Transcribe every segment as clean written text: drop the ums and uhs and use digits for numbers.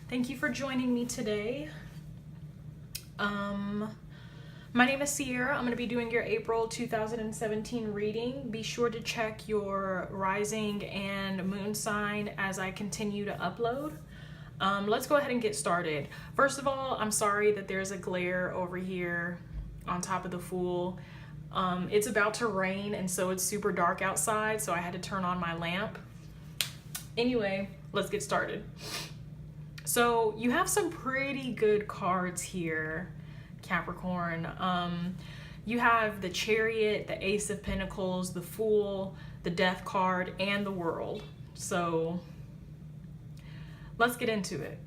Thank you for joining me today. My name is Sierra. I'm going to be doing your April 2017 reading. Be sure to check your rising and moon sign as I continue to upload. Let's go ahead and get started. First of all, I'm sorry that there's a glare over here on top of the Fool. It's about to rain, and so it's super dark outside, so I had to turn on my lamp. Anyway, let's get started. So you have some pretty good cards here, Capricorn. You have the Chariot, the Ace of Pentacles, the Fool, the Death card, and the World. So let's get into it.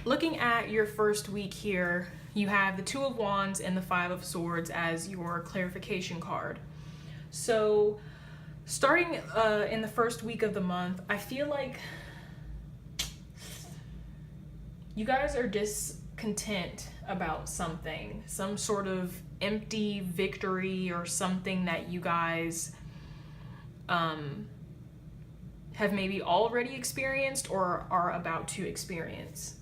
Looking at your first week here, you have the Two of Wands and the Five of Swords as your clarification card. So starting in the first week of the month, I feel like you guys are discontent about something, some sort of empty victory or something that you guys have maybe already experienced or are about to experience.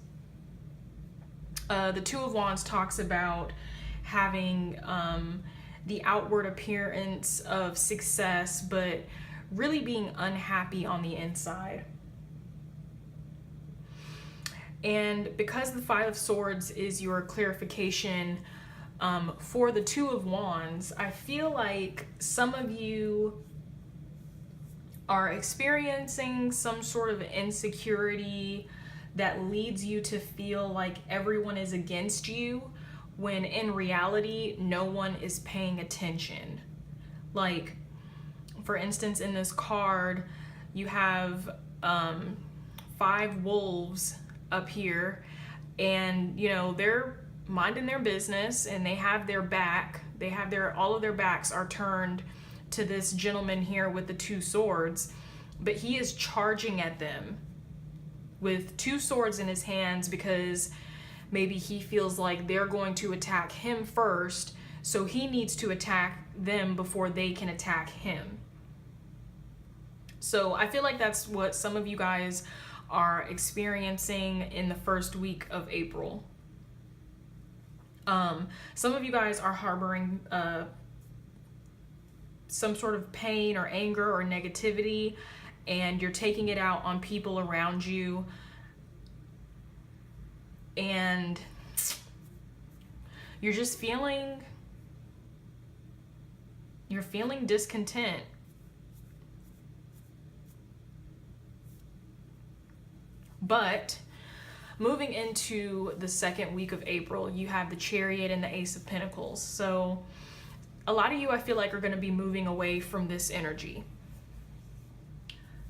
The Two of Wands talks about having the outward appearance of success, but really being unhappy on the inside. And because the Five of Swords is your clarification for the Two of Wands, I feel like some of you are experiencing some sort of insecurity that leads you to feel like everyone is against you, when in reality, no one is paying attention. Like, for instance, in this card, you have 5 wolves up here, and you know, they're minding their business and they have their back. They have all of their backs are turned to this gentleman here with the 2 swords, but he is charging at them with 2 swords in his hands because maybe he feels like they're going to attack him first, so he needs to attack them before they can attack him. So I feel like that's what some of you guys are experiencing in the first week of April. Some of you guys are harboring some sort of pain or anger or negativity, and you're taking it out on people around you, and you're just feeling discontent. But moving into the second week of April, you have the Chariot and the Ace of Pentacles. So a lot of you, I feel like, are going to be moving away from this energy.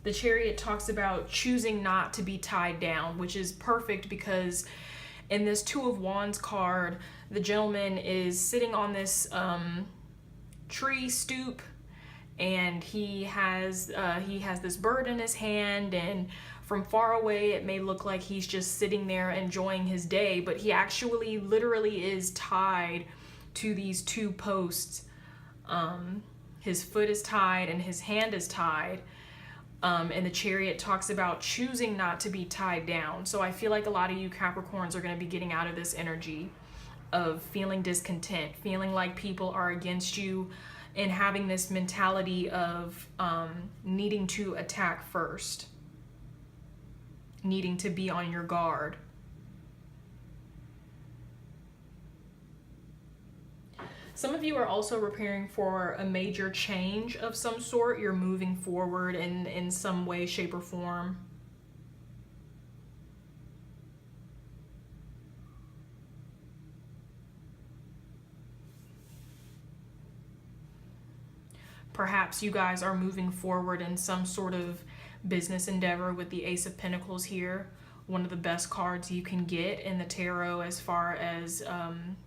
The Chariot talks about choosing not to be tied down, which is perfect because in this Two of Wands card, the gentleman is sitting on this tree stoop, and he has this bird in his hand, and from far away it may look like he's just sitting there enjoying his day, but he actually literally is tied to these 2 posts. His foot is tied and his hand is tied. And the Chariot talks about choosing not to be tied down. So I feel like a lot of you Capricorns are going to be getting out of this energy of feeling discontent, feeling like people are against you, and having this mentality of needing to attack first, needing to be on your guard. Some of you are also preparing for a major change of some sort. You're moving forward in some way, shape, or form. Perhaps you guys are moving forward in some sort of business endeavor with the Ace of Pentacles here. One of the best cards you can get in the tarot as far as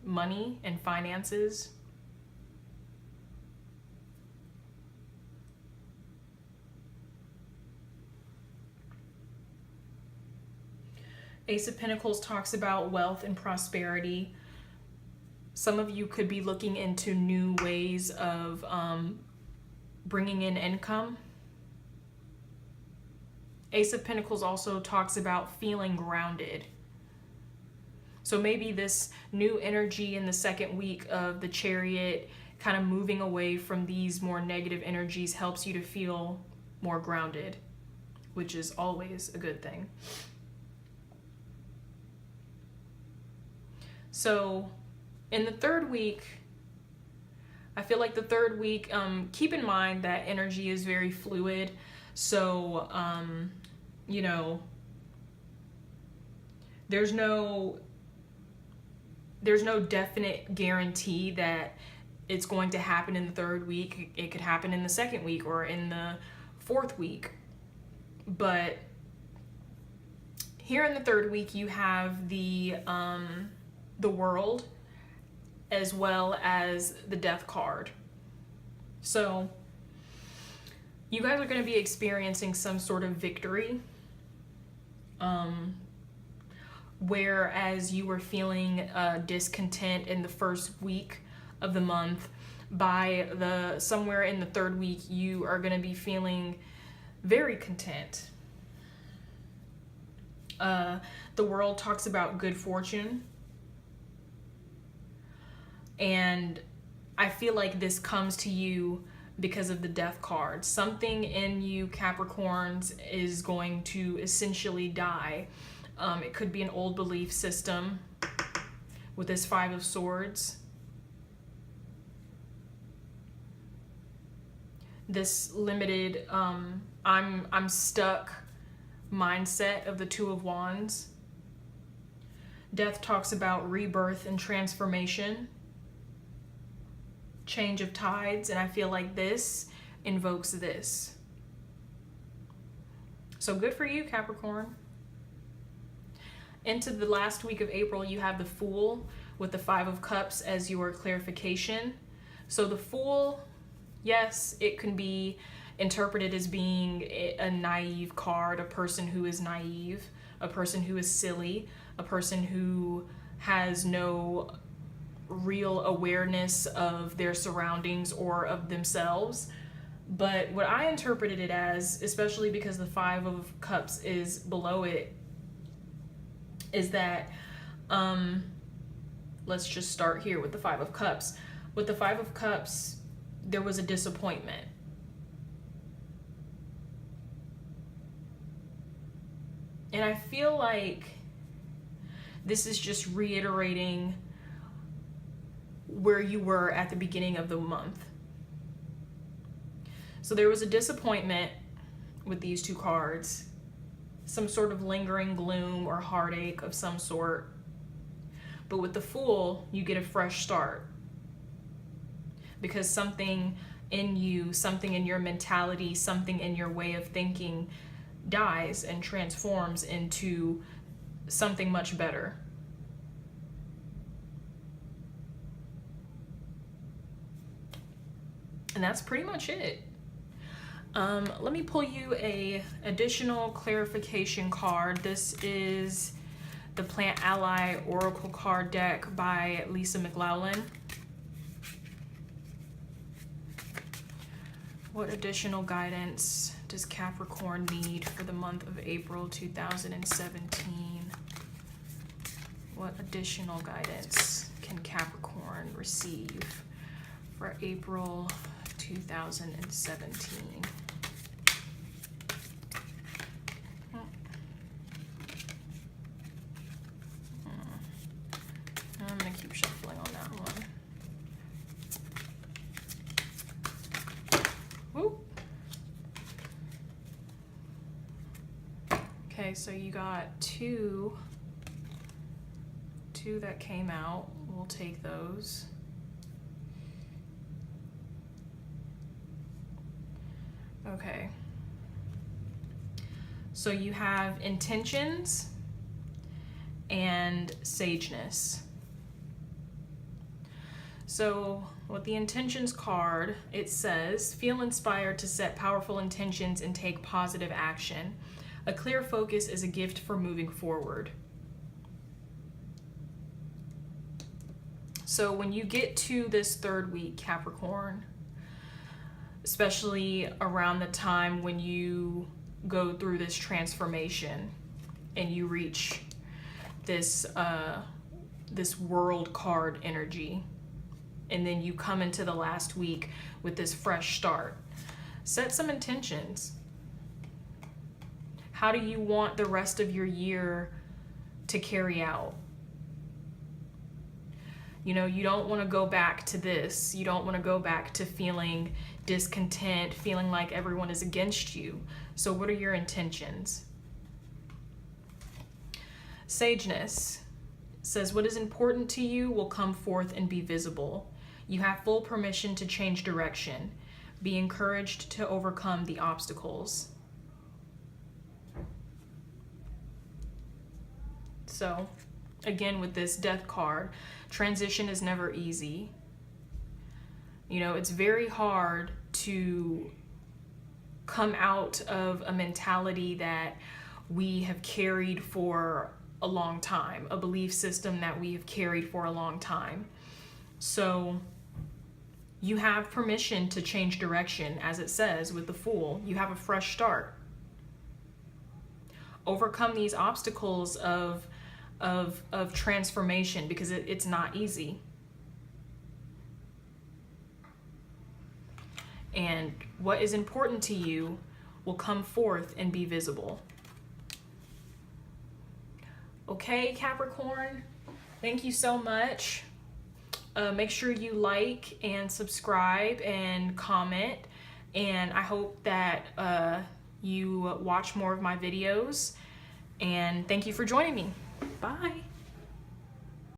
money and finances. Ace of Pentacles talks about wealth and prosperity. Some of you could be looking into new ways of bringing in income. Ace of Pentacles also talks about feeling grounded. So maybe this new energy in the second week of the Chariot, kind of moving away from these more negative energies, helps you to feel more grounded, which is always a good thing. So in the third week, I feel like the third week, keep in mind that energy is very fluid. So, you know, there's no definite guarantee that it's going to happen in the third week. It could happen in the second week or in the fourth week. But here in the third week, you have the World as well as the Death card. So you guys are going to be experiencing some sort of victory. Whereas you were feeling discontent in the first week of the month, by somewhere in the third week, you are going to be feeling very content. The World talks about good fortune. And I feel like this comes to you because of the Death card. Something in you, Capricorns, is going to essentially die. It could be an old belief system with this Five of Swords. This limited, I'm stuck mindset of the Two of Wands. Death talks about rebirth and transformation, change of tides, and I feel like this invokes this. So good for you, Capricorn. Into the last week of April, you have the Fool with the Five of Cups as your clarification. So the Fool, yes, it can be interpreted as being a naive card, a person who is naive, a person who is silly, a person who has no real awareness of their surroundings or of themselves. But what I interpreted it as, especially because the Five of Cups is below it, is that, let's just start here with the Five of Cups. With the Five of Cups, there was a disappointment. And I feel like this is just reiterating where you were at the beginning of the month. So there was a disappointment with these two cards, some sort of lingering gloom or heartache of some sort. But with the Fool, you get a fresh start. Because something in you, something in your mentality, something in your way of thinking dies and transforms into something much better. And that's pretty much it. Let me pull you a additional clarification card. This is the Plant Ally Oracle card deck by Lisa McLoughlin. What additional guidance does Capricorn need for the month of April 2017? What additional guidance can Capricorn receive for April 2017? I'm gonna keep shuffling on that one. Whoop. Okay, so you got two that came out. We'll take those. Okay. So you have intentions and sageness. So with the intentions card, it says, feel inspired to set powerful intentions and take positive action. A clear focus is a gift for moving forward. So when you get to this third week, Capricorn, especially around the time when you go through this transformation and you reach this this world card energy, and then you come into the last week with this fresh start. Set some intentions. How do you want the rest of your year to carry out? You know, you don't want to go back to this. You don't want to go back to feeling discontent, feeling like everyone is against you. So what are your intentions? Sageness says, what is important to you will come forth and be visible. You have full permission to change direction. Be encouraged to overcome the obstacles. So, again, with this Death card, transition is never easy. You know, it's very hard to come out of a mentality that we have carried for a long time, a belief system that we have carried for a long time. So you have permission to change direction, as it says with the Fool. You have a fresh start. Overcome these obstacles of transformation, because it's not easy. And what is important to you will come forth and be visible. Okay, Capricorn, thank you so much. Make sure you like and subscribe and comment. And I hope that you watch more of my videos. And thank you for joining me. Bye.